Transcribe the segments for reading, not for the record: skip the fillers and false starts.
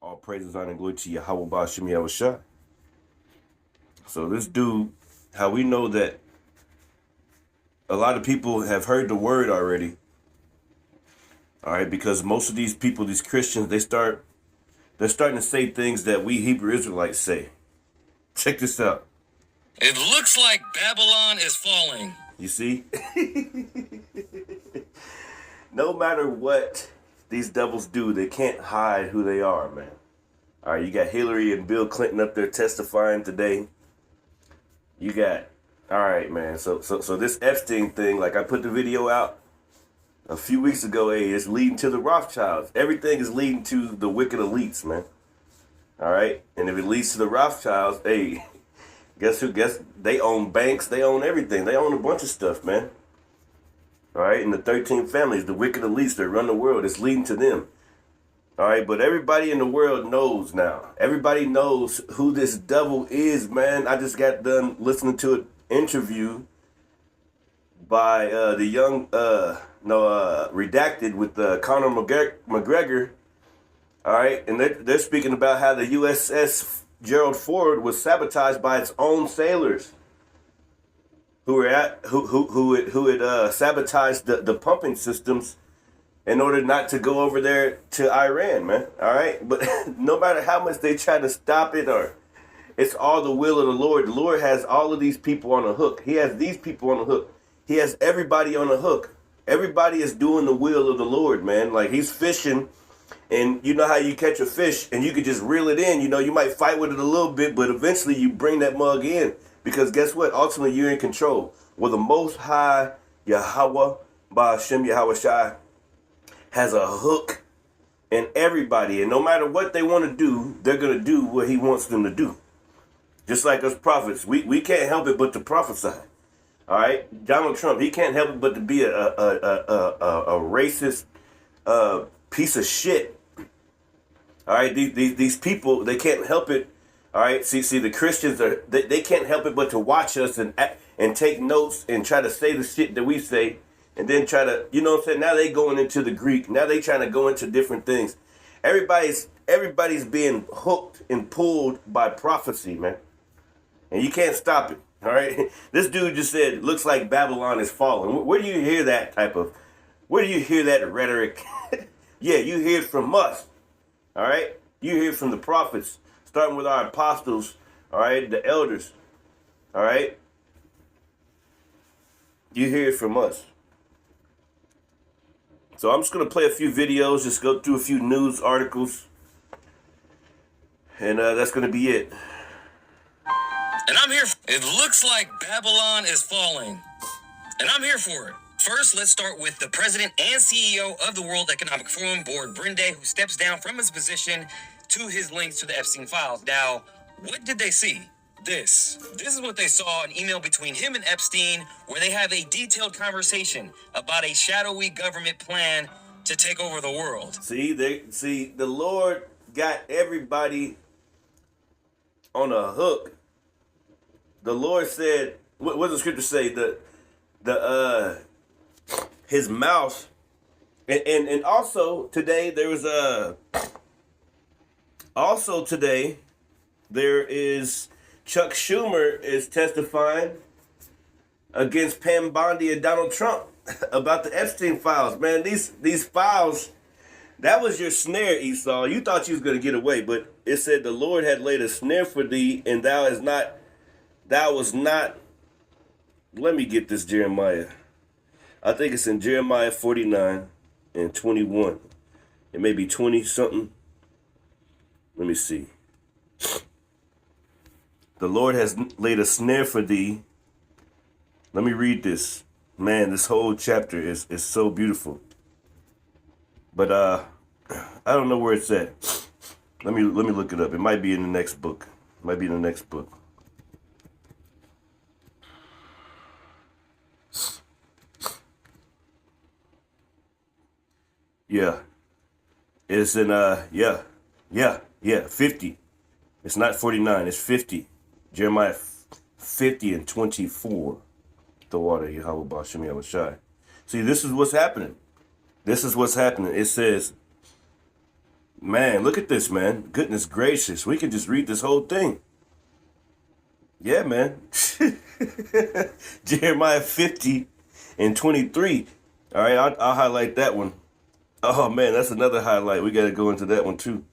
All praises, honor, and glory to Yahweh Ba'Shem Yahushua. So this dude, how we know that a lot of people have heard the word already. All right, because most of these people, these Christians, they're starting to say things that we Hebrew Israelites say. Check this out. It looks like Babylon is falling. You see? No matter what these devils do, they can't hide who they are, man. All right, you got Hillary and Bill Clinton up there testifying today. You got, all right, man. So this Epstein thing, like I put the video out a few weeks ago, hey, it's leading to the Rothschilds. Everything is leading to the wicked elites, man. All right, and if it leads to the Rothschilds, hey, guess who? Guess they own banks, they own everything, they own a bunch of stuff, man. All right, and the 13 families, the wicked elites that run the world, it's leading to them. All right, but everybody in the world knows now. Everybody knows who this devil is, man. I just got done listening to an interview by the young, redacted with Conor McGregor. All right, and they're speaking about how the USS Gerald Ford was sabotaged by its own sailors, who had sabotaged the pumping systems in order not to go over there to Iran, man. All right, but no matter how much they try to stop it, or it's all the will of the Lord. The Lord has all of these people on a hook. He has these people on a hook. He has everybody on a hook. Everybody is doing the will of the Lord, man. Like he's fishing, and you know how you catch a fish and you could just reel it in. You know, you might fight with it a little bit, but eventually you bring that mug in, because guess what? Ultimately, you're in control. Well, the Most High Yahweh Ba'Shem Yahushua has a hook in everybody, and no matter what they want to do, they're going to do what he wants them to do. Just like us prophets, we can't help it but to prophesy. All right, Donald Trump, he can't help it but to be a racist piece of shit. All right, these people, they can't help it. All right, see, the Christians they can't help it but to watch us and take notes and try to say the shit that we say, and then try to, you know what I'm saying? Now they going into the Greek. Now they trying to go into different things. Everybody's being hooked and pulled by prophecy, man. And you can't stop it, all right? This dude just said, looks like Babylon is falling. Where do you hear that where do you hear that rhetoric? Yeah, you hear it from us, all right? You hear it from the prophets, starting with our apostles, all right, the elders, all right? You hear it from us. So I'm just going to play a few videos, just go through a few news articles, and that's going to be it. And I'm here. It looks like Babylon is falling. And I'm here for it. First, let's start with the president and CEO of the World Economic Forum, Board Brinde, who steps down from his position to his links to the Epstein files. Now, what did they see? This is what they saw, an email between him and Epstein where they have a detailed conversation about a shadowy government plan to take over the world. See, the Lord got everybody on a hook. The Lord said, what does the scripture say? His mouth, and also today there is Chuck Schumer is testifying against Pam Bondi and Donald Trump about the Epstein files. Man, these files, that was your snare, Esau. You thought you was going to get away, but it said the Lord had laid a snare for thee, and thou was not. Let me get this, Jeremiah. I think it's in Jeremiah 49 and 21. It may be 20 something. Let me see. The Lord has laid a snare for thee. Let me read this. Man, this whole chapter is so beautiful. But I don't know where it's at. Let me look it up. It might be in the next book. Yeah. It's in 50. It's not 49, it's 50. Jeremiah 50 and 24. The water, Yahweh Ba'Shem Yahushua. See, this is what's happening. It says, Man, look at this, man. Goodness gracious. We can just read this whole thing. Yeah, man. Jeremiah 50 and 23. All right, I'll highlight that one. Oh, man, that's another highlight. We got to go into that one, too.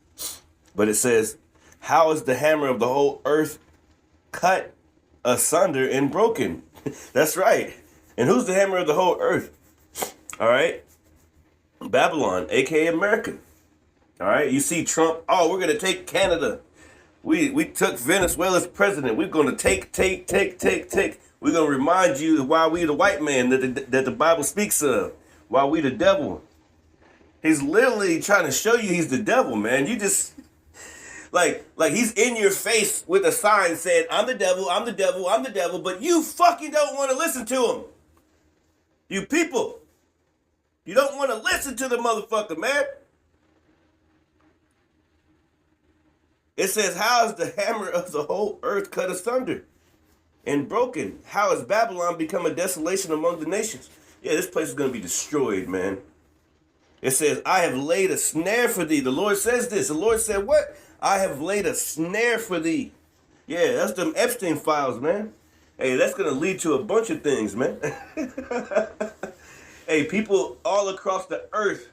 But it says, how is the hammer of the whole earth cut asunder and broken? That's right. And who's the hammer of the whole earth? All right. Babylon, a.k.a. America. All right. You see Trump. Oh, we're going to take Canada. We took Venezuela's president. We're going to take. We're going to remind you why we the white man that the Bible speaks of. Why we the devil. He's literally trying to show you he's the devil, man. You just... Like he's in your face with a sign saying, I'm the devil, I'm the devil, I'm the devil, but you fucking don't want to listen to him. You people. You don't want to listen to the motherfucker, man. It says, how is the hammer of the whole earth cut asunder and broken? How has Babylon become a desolation among the nations? Yeah, this place is going to be destroyed, man. It says, I have laid a snare for thee. The Lord says this. The Lord said what? I have laid a snare for thee. Yeah, that's them Epstein files, man. Hey, that's going to lead to a bunch of things, man. Hey, people all across the earth.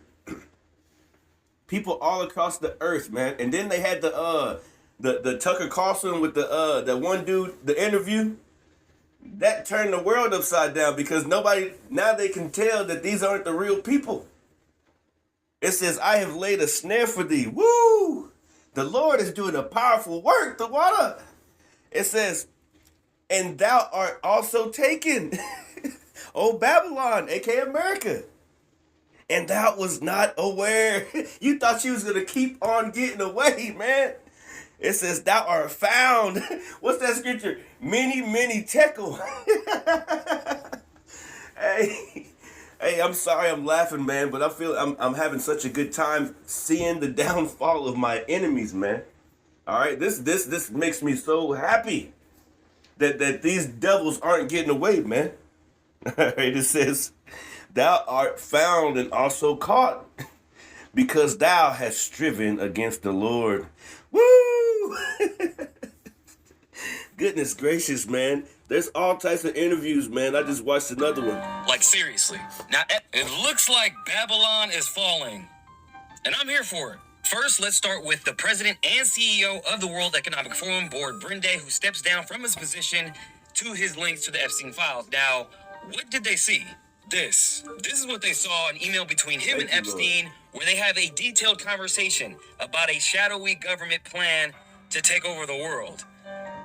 People all across the earth, man. And then they had the Tucker Carlson with the one dude, the interview. That turned the world upside down because now they can tell that these aren't the real people. It says, I have laid a snare for thee. Woo! The Lord is doing a powerful work, the water. It says, and thou art also taken, O Babylon, a.k.a. America. And thou was not aware. You thought you was going to keep on getting away, man. It says, thou art found. What's that scripture? Many tekel. Hey, I'm sorry I'm laughing, man, but I feel I'm having such a good time seeing the downfall of my enemies, man. All right, this makes me so happy that these devils aren't getting away, man. All right, it says, thou art found and also caught, because thou hast striven against the Lord. Woo! Goodness gracious, man. There's all types of interviews, man. I just watched another one. Like, seriously. Now, it looks like Babylon is falling. And I'm here for it. First, let's start with the president and CEO of the World Economic Forum, Board Brinde, who steps down from his position to his links to the Epstein files. Now, what did they see? This is what they saw, an email between him and Epstein, where they have a detailed conversation about a shadowy government plan to take over the world.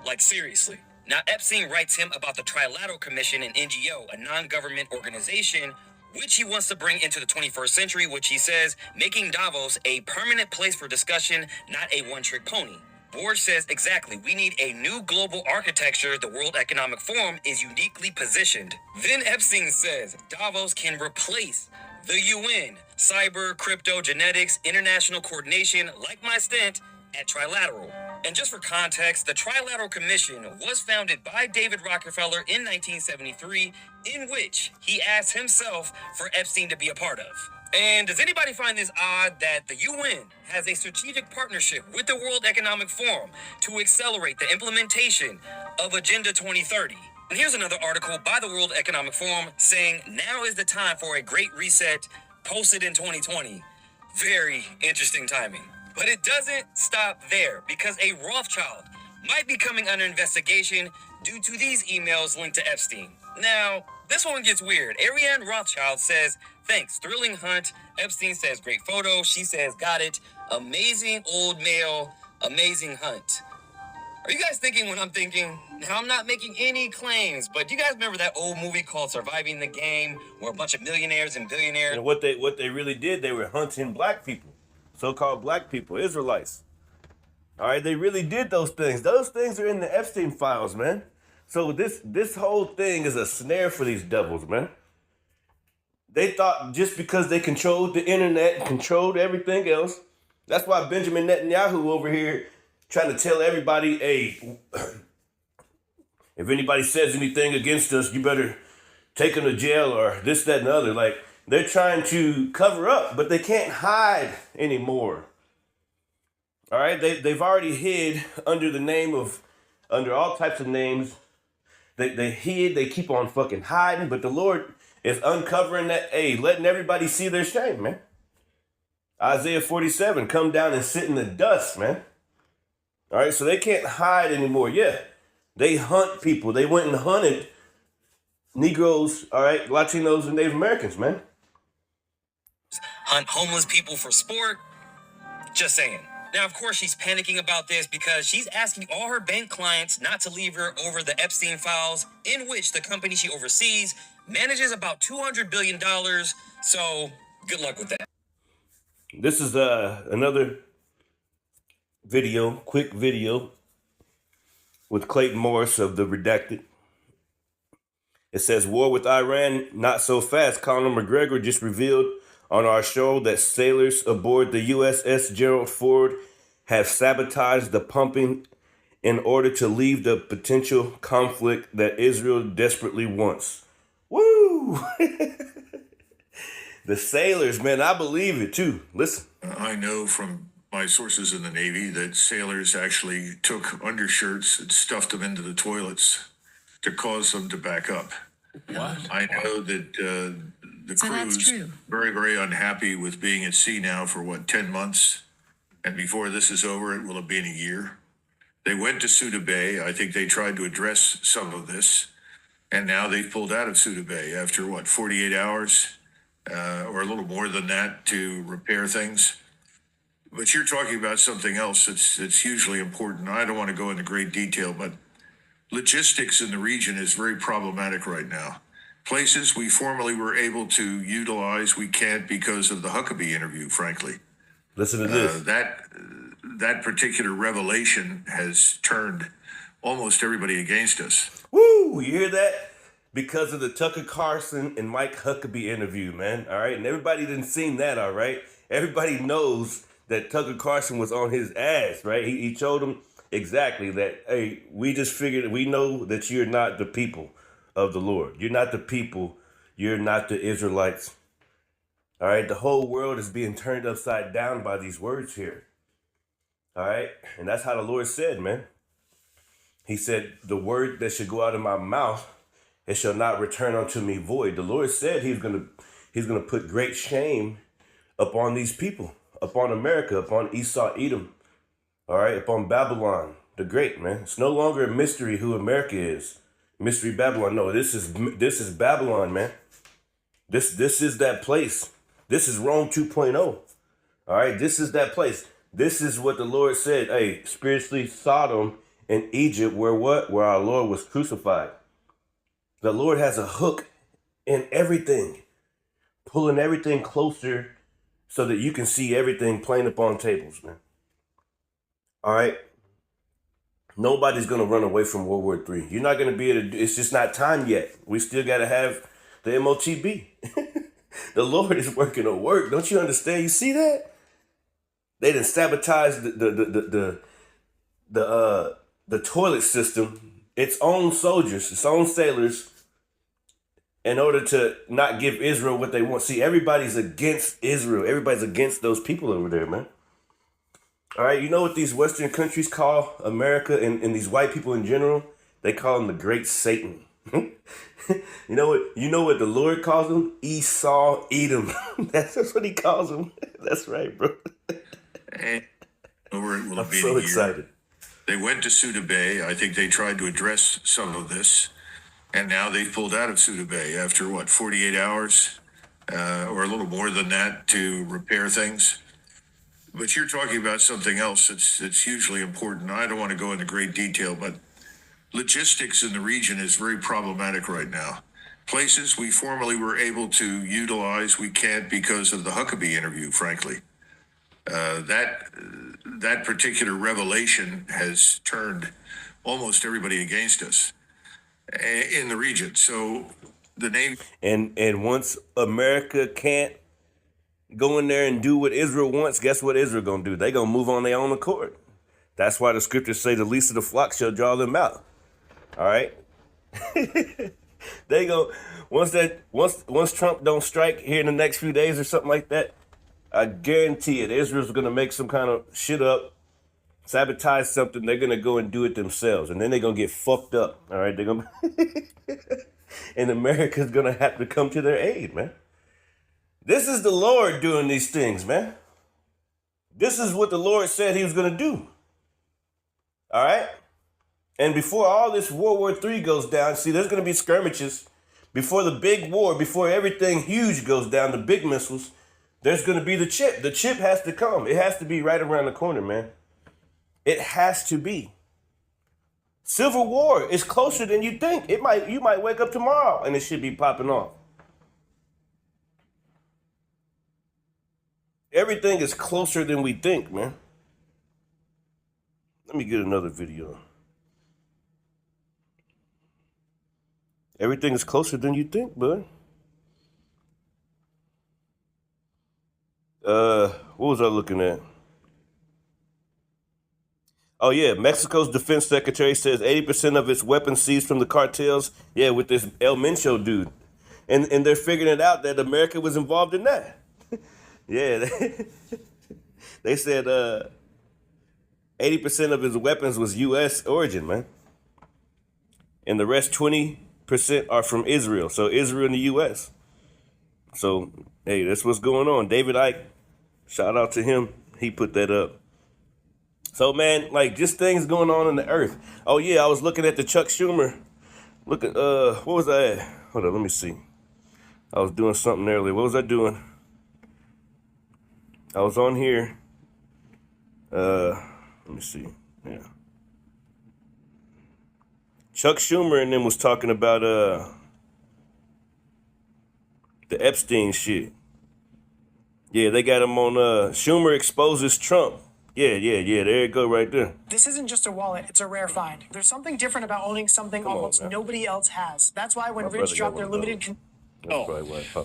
Like, seriously. Now, Epstein writes him about the Trilateral Commission, an NGO, a non-government organization, which he wants to bring into the 21st century, which he says, making Davos a permanent place for discussion, not a one-trick pony. Board says exactly, we need a new global architecture. The World Economic Forum is uniquely positioned. Then Epstein says Davos can replace the UN, cyber, crypto, genetics, international coordination, like my stint at Trilateral. And just for context, the Trilateral Commission was founded by David Rockefeller in 1973, in which he asked himself for Epstein to be a part of. And does anybody find this odd that the UN has a strategic partnership with the World Economic Forum to accelerate the implementation of Agenda 2030? And here's another article by the World Economic Forum saying now is the time for a great reset, posted in 2020. Very interesting timing. But it doesn't stop there, because a Rothschild might be coming under investigation due to these emails linked to Epstein. Now, this one gets weird. Ariane Rothschild says, thanks, thrilling hunt. Epstein says, great photo. She says, got it. Amazing old male, amazing hunt. Are you guys thinking what I'm thinking? Now, I'm not making any claims, but do you guys remember that old movie called Surviving the Game, where a bunch of millionaires and billionaires... And what they really did, they were hunting black people. So-called black people, Israelites. All right, they really did those things. Those things are in the Epstein files, man. So this whole thing is a snare for these devils, man. They thought just because they controlled the internet and controlled everything else, that's why Benjamin Netanyahu over here trying to tell everybody, hey, if anybody says anything against us, you better take them to jail or this, that, and the other. Like, they're trying to cover up, but they can't hide anymore. All right, they've already hid under the name of, under all types of names. They hid, they keep on fucking hiding, but the Lord is uncovering that, hey, letting everybody see their shame, man. Isaiah 47, come down and sit in the dust, man. All right, so they can't hide anymore. Yeah, they hunt people. They went and hunted Negroes, all right, Latinos and Native Americans, man. Hunt homeless people for sport. Just saying. Now, of course, she's panicking about this because she's asking all her bank clients not to leave her over the Epstein files, in which the company she oversees manages about $200 billion. So, good luck with that. This is another video, quick video with Clayton Morris of The Redacted. It says, war with Iran, not so fast. Conor McGregor just revealed on our show that sailors aboard the USS Gerald Ford have sabotaged the pumping in order to leave the potential conflict that Israel desperately wants. Woo! The sailors, man, I believe it too. Listen. I know from my sources in the Navy that sailors actually took undershirts and stuffed them into the toilets to cause them to back up. What? I know that the crew's very, very unhappy with being at sea now for 10 months. And before this is over, it will have been a year. They went to Suda Bay. I think they tried to address some of this. And now they've pulled out of Suda Bay after 48 hours or a little more than that to repair things. But you're talking about something else that's hugely important. I don't want to go into great detail, but logistics in the region is very problematic right now. Places we formerly were able to utilize, we can't because of the Huckabee interview, frankly. Listen to this. That particular revelation has turned almost everybody against us. Woo! You hear that? Because of the Tucker Carlson and Mike Huckabee interview, man. All right? And everybody didn't seen that, all right? Everybody knows that Tucker Carlson was on his ass, right? He told him exactly that, hey, we just figured, we know that you're not the people of the Lord. You're not the people. You're not the Israelites. All right? The whole world is being turned upside down by these words here. All right? And that's how the Lord said, man. He said, the word that should go out of my mouth, it shall not return unto me void. The Lord said he's gonna put great shame upon these people, upon America, upon Esau, Edom, all right, upon Babylon the Great, man. It's no longer a mystery who America is. Mystery Babylon. No, this is Babylon, man. This is that place. This is Rome 2.0. All right, this is that place. This is what the Lord said. Hey, spiritually Sodom and Egypt, where what? Where our Lord was crucified. The Lord has a hook in everything, pulling everything closer so that you can see everything plain upon tables, man. All right? Nobody's going to run away from World War III. You're not going to be able to, it's just not time yet. We still got to have the MOTB. The Lord is working a work. Don't you understand? You see that? They done sabotaged the toilet system, its own soldiers, its own sailors, in order to not give Israel what they want. See, everybody's against Israel. Everybody's against those people over there, man. All right, you know what these Western countries call America and these white people in general? They call them the Great Satan. You know what the Lord calls them? Esau, Edom. That's what he calls them. That's right, bro. And over it will have I'm been so a year. excited. They went to Suda Bay. I think they tried to address some of this. And now they've pulled out of Suda Bay after 48 hours or a little more than that to repair things. But you're talking about something else that's hugely important. I don't want to go into great detail, but logistics in the region is very problematic right now. Places we formerly were able to utilize, we can't because of the Huckabee interview, frankly. That particular revelation has turned almost everybody against us in the region. So the name And once America can't go in there and do what Israel wants, guess what Israel gonna do? They gonna move on their own accord. That's why the scriptures say the least of the flock shall draw them out. All right. They go once Trump don't strike here in the next few days or something like that. I guarantee it, Israel's gonna make some kind of shit up sabotage something, they're going to go and do it themselves. And then they're going to get fucked up. All right. They're going to, and America's going to have to come to their aid, man. This is the Lord doing these things, man. This is what the Lord said he was going to do. All right. And before all this World War III goes down, see, there's going to be skirmishes. Before the big war, before everything huge goes down, the big missiles, there's going to be the chip. The chip has to come. It has to be right around the corner, man. It has to be. Civil war is closer than you think. You might wake up tomorrow and it should be popping off. Everything is closer than we think, man. Let me get another video. Everything is closer than you think, bud. What was I looking at? Oh yeah, Mexico's defense secretary says 80% of its weapons seized from the cartels. Yeah, with this El Mencho dude, and they're figuring it out that America was involved in that. Yeah, they said 80% of his weapons was U.S. origin, man, and the rest 20% are from Israel. So Israel and the U.S. So hey, that's what's going on. David Icke, shout out to him. He put that up. So, man, like, just things going on in the earth. Oh, yeah, I was looking at the Chuck Schumer. Look at, what was I at? Hold on, let me see. I was doing something earlier. What was I doing? I was on here. Let me see. Yeah. Chuck Schumer and them was talking about, the Epstein shit. Yeah, they got him on, Schumer exposes Trump. Yeah, there you go right there. This isn't just a wallet, it's a rare find. There's something different about owning something almost nobody else has. That's why when Rich dropped their limited...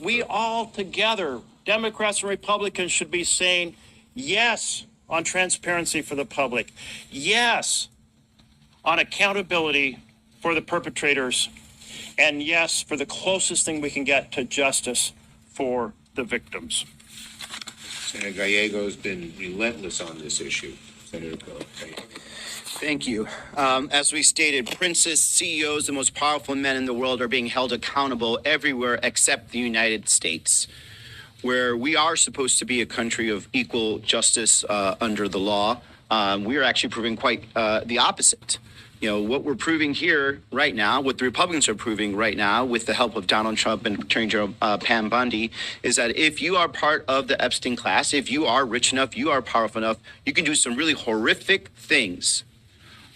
We all together, Democrats and Republicans, should be saying yes on transparency for the public. Yes on accountability for the perpetrators. And yes for the closest thing we can get to justice for the victims. Senator Gallego's been relentless on this issue. Senator Gallego. Thank you. As we stated, princes, CEOs, the most powerful men in the world are being held accountable everywhere except the United States, where we are supposed to be a country of equal justice under the law. We are actually proving quite the opposite. You know, what we're proving here right now, what the Republicans are proving right now with the help of Donald Trump and Attorney General Pam Bondi, is that if you are part of the Epstein class, if you are rich enough, you are powerful enough, you can do some really horrific things.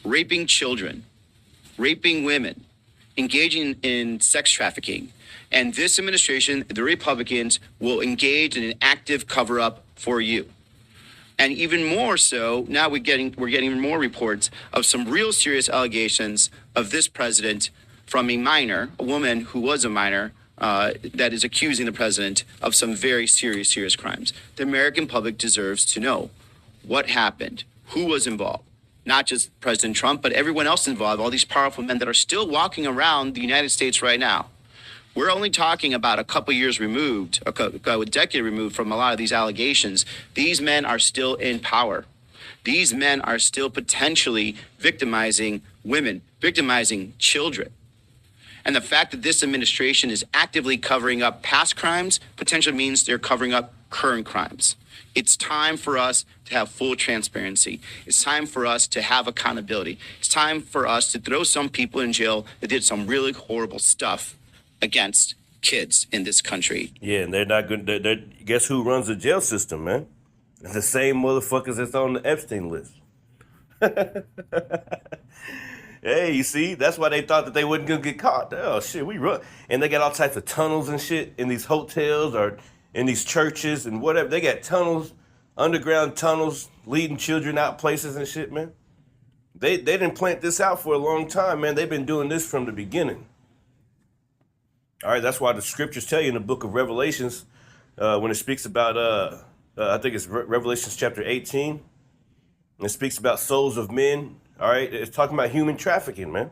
Raping children, raping women, engaging in sex trafficking. And this administration, the Republicans, will engage in an active cover-up for you. And even more so, now we're getting more reports of some real serious allegations of this president from a minor, a woman who was a minor, that is accusing the president of some very serious crimes. The American public deserves to know what happened, who was involved, not just President Trump, but everyone else involved, all these powerful men that are still walking around the United States right now. We're only talking about a couple years removed, a decade removed from a lot of these allegations. These men are still in power. These men are still potentially victimizing women, victimizing children. And the fact that this administration is actively covering up past crimes potentially means they're covering up current crimes. It's time for us to have full transparency. It's time for us to have accountability. It's time for us to throw some people in jail that did some really horrible stuff against kids in this country. Yeah, and they're not good. Guess who runs the jail system, man? It's the same motherfuckers that's on the Epstein list. Hey, you see, that's why they thought that they wasn't gonna get caught. Oh shit, we run, and they got all types of tunnels and shit in these hotels or in these churches and whatever. They got tunnels, underground tunnels, leading children out places and shit, man. They didn't plant this out for a long time, man. They've been doing this from the beginning. All right, that's why the scriptures tell you in the book of Revelations, when it speaks about, I think it's Revelations chapter 18, and it speaks about souls of men. All right, it's talking about human trafficking, man.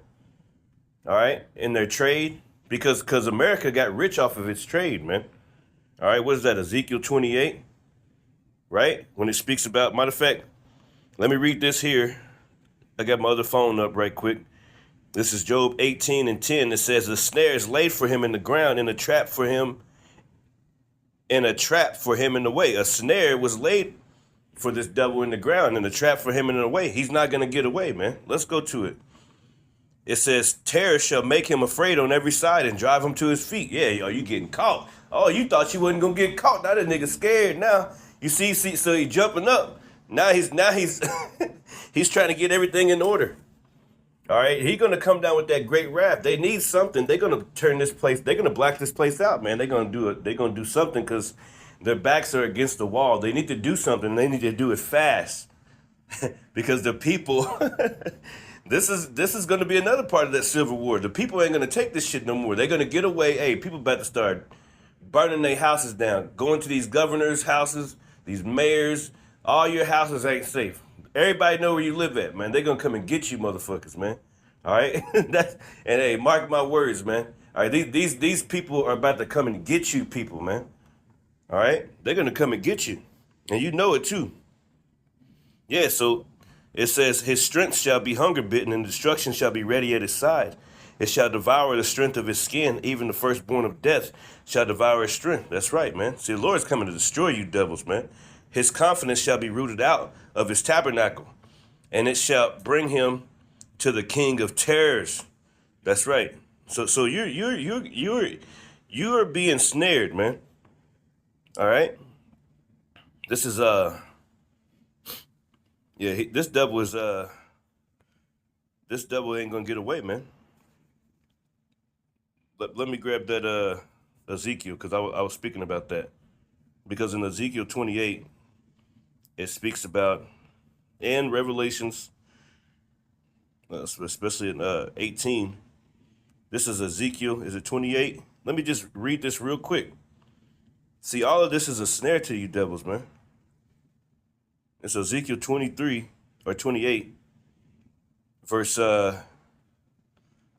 All right, in their trade, because America got rich off of its trade, man. All right, what is that, Ezekiel 28, right? When it speaks about, matter of fact, Let me read this here. I got my other phone up right quick. This is Job 18:10. It says, the snare is laid for him in the ground, and a trap for him in the way. A snare was laid for this devil in the ground, and a trap for him in the way. He's not going to get away, man. Let's go to it. It says, terror shall make him afraid on every side and drive him to his feet. Yeah, are you getting caught? Oh, you thought you wasn't going to get caught. Now that nigga scared now. You see, so he jumping up. Now he's he's trying to get everything in order. All right, he's going to come down with that great wrath. They need something. They're going to turn this place. They're going to black this place out, man. They're going to do it. They're going to do something because their backs are against the wall. They need to do something. They need to do it fast because the people, this is going to be another part of that civil war. The people ain't going to take this shit no more. They're going to get away. Hey, people about to start burning their houses down, going to these governors' houses, these mayors. All your houses ain't safe. Everybody know where you live at, man. They're going to come and get you motherfuckers, man. All right? And hey, mark my words, man. All right, these people are about to come and get you people, man. All right? They're going to come and get you. And you know it, too. Yeah, so it says, his strength shall be hunger bitten, and destruction shall be ready at his side. It shall devour the strength of his skin. Even the firstborn of death shall devour his strength. That's right, man. See, the Lord's coming to destroy you devils, man. His confidence shall be rooted out of his tabernacle, and it shall bring him to the king of terrors. That's right. So you're being snared, man. All right. This is this devil ain't gonna get away, man. Let me grab that Ezekiel, because I was speaking about that, because in Ezekiel 28. It speaks about, and Revelations, especially in 18. This is Ezekiel. Is it 28? Let me just read this real quick. See, all of this is a snare to you devils, man. It's Ezekiel 23 or 28, verse 3,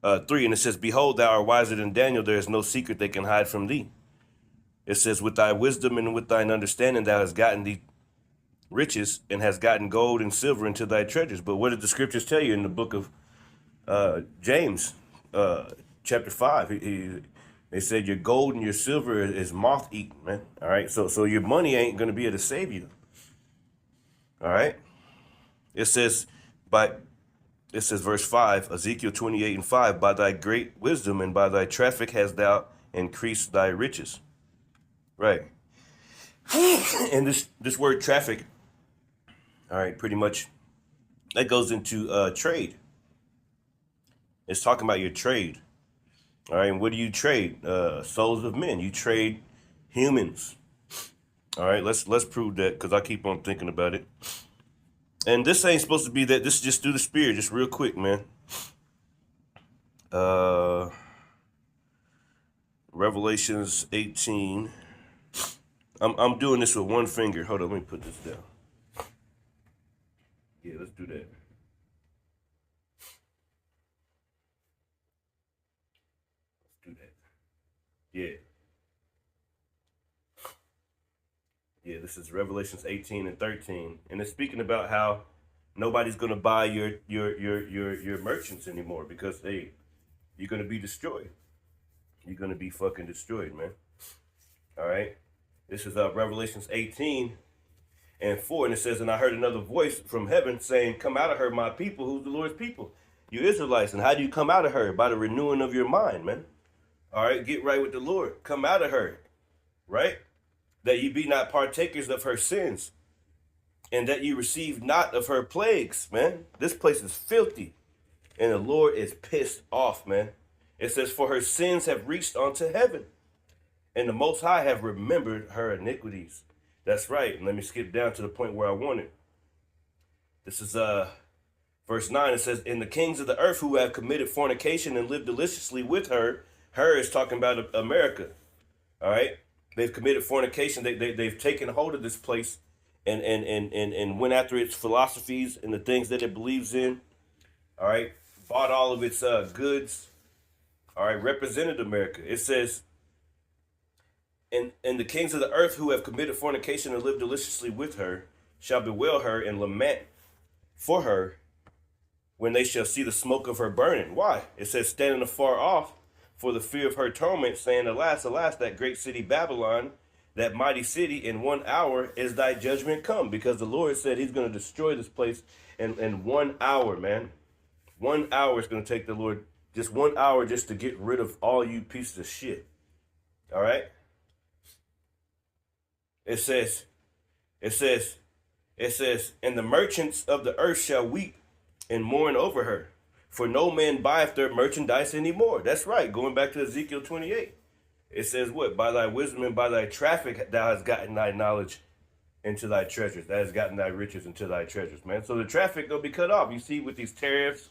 and it says, behold, thou art wiser than Daniel. There is no secret they can hide from thee. It says, with thy wisdom and with thine understanding thou hast gotten thee riches, and has gotten gold and silver into thy treasures. But what did the scriptures tell you in the book of James, chapter 5? They said your gold and your silver is moth eaten, man. All right, so your money ain't gonna be able to save you. All right, it says verse 5, Ezekiel 28:5, by thy great wisdom and by thy traffic hast thou increased thy riches. Right. And this word traffic, all right, pretty much that goes into trade. It's talking about your trade. All right, and what do you trade? Souls of men. You trade humans. All right, let's prove that, because I keep on thinking about it. And this ain't supposed to be that. This is just through the spirit, just real quick, man. Revelations 18. I'm doing this with one finger. Hold on, let me put this down. Yeah, let's do that. Let's do that. Yeah. Yeah, this is Revelations 18:13. And it's speaking about how nobody's gonna buy your merchants anymore, because you're gonna be destroyed. You're gonna be fucking destroyed, man. All right. This is Revelations 18:4, and it says, and I heard another voice from heaven saying, come out of her, my people. Who's the Lord's people? You Israelites. And how do you come out of her? By the renewing of your mind, man. All right, get right with the Lord. Come out of her, right? That ye be not partakers of her sins, and that ye receive not of her plagues, man. This place is filthy, and the Lord is pissed off, man. It says, for her sins have reached unto heaven, and the Most High have remembered her iniquities. That's right. And let me skip down to the point where I wanted. This is verse 9. It says, and the kings of the earth who have committed fornication and lived deliciously with her. Her is talking about America. All right. They've committed fornication. They've taken hold of this place and went after its philosophies and the things that it believes in. All right. Bought all of its goods. All right. Represented America. It says, and the kings of the earth who have committed fornication and lived deliciously with her shall bewail her and lament for her when they shall see the smoke of her burning. Why? It says, standing afar off for the fear of her torment, saying, alas, alas, that great city Babylon, that mighty city, in 1 hour is thy judgment come. Because the Lord said he's going to destroy this place in 1 hour, man. 1 hour is going to take the Lord, just 1 hour just to get rid of all you pieces of shit. All right? It says, and the merchants of the earth shall weep and mourn over her, for no man buyeth their merchandise anymore. That's right. Going back to Ezekiel 28. It says what? By thy wisdom and by thy traffic thou hast gotten thy knowledge into thy treasures. Thou hast gotten thy riches into thy treasures, man. So the traffic will be cut off. You see with these tariffs,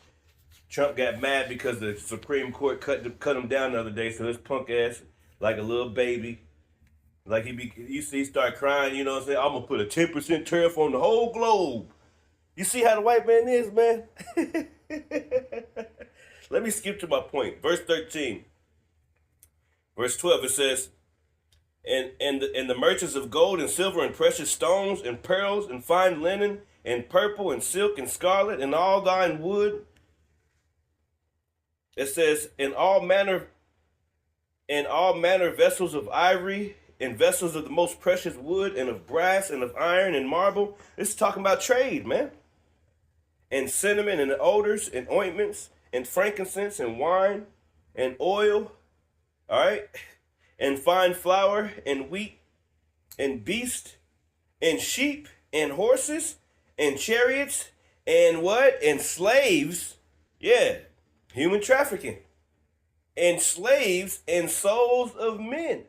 Trump got mad because the Supreme Court cut him down the other day. So his punk ass, like a little baby, like you see, start crying, you know what I'm saying? I'm going to put a 10% tariff on the whole globe. You see how the white man is, man? Let me skip to my point. Verse 13. Verse 12, it says, and the merchants of gold and silver and precious stones and pearls and fine linen and purple and silk and scarlet and all thine wood. It says, in all manner vessels of ivory and vessels of the most precious wood and of brass and of iron and marble. This is talking about trade, man. And cinnamon and odors and ointments and frankincense and wine and oil. All right. And fine flour and wheat and beast and sheep and horses and chariots and what? And slaves. Yeah. Human trafficking. And slaves and souls of men.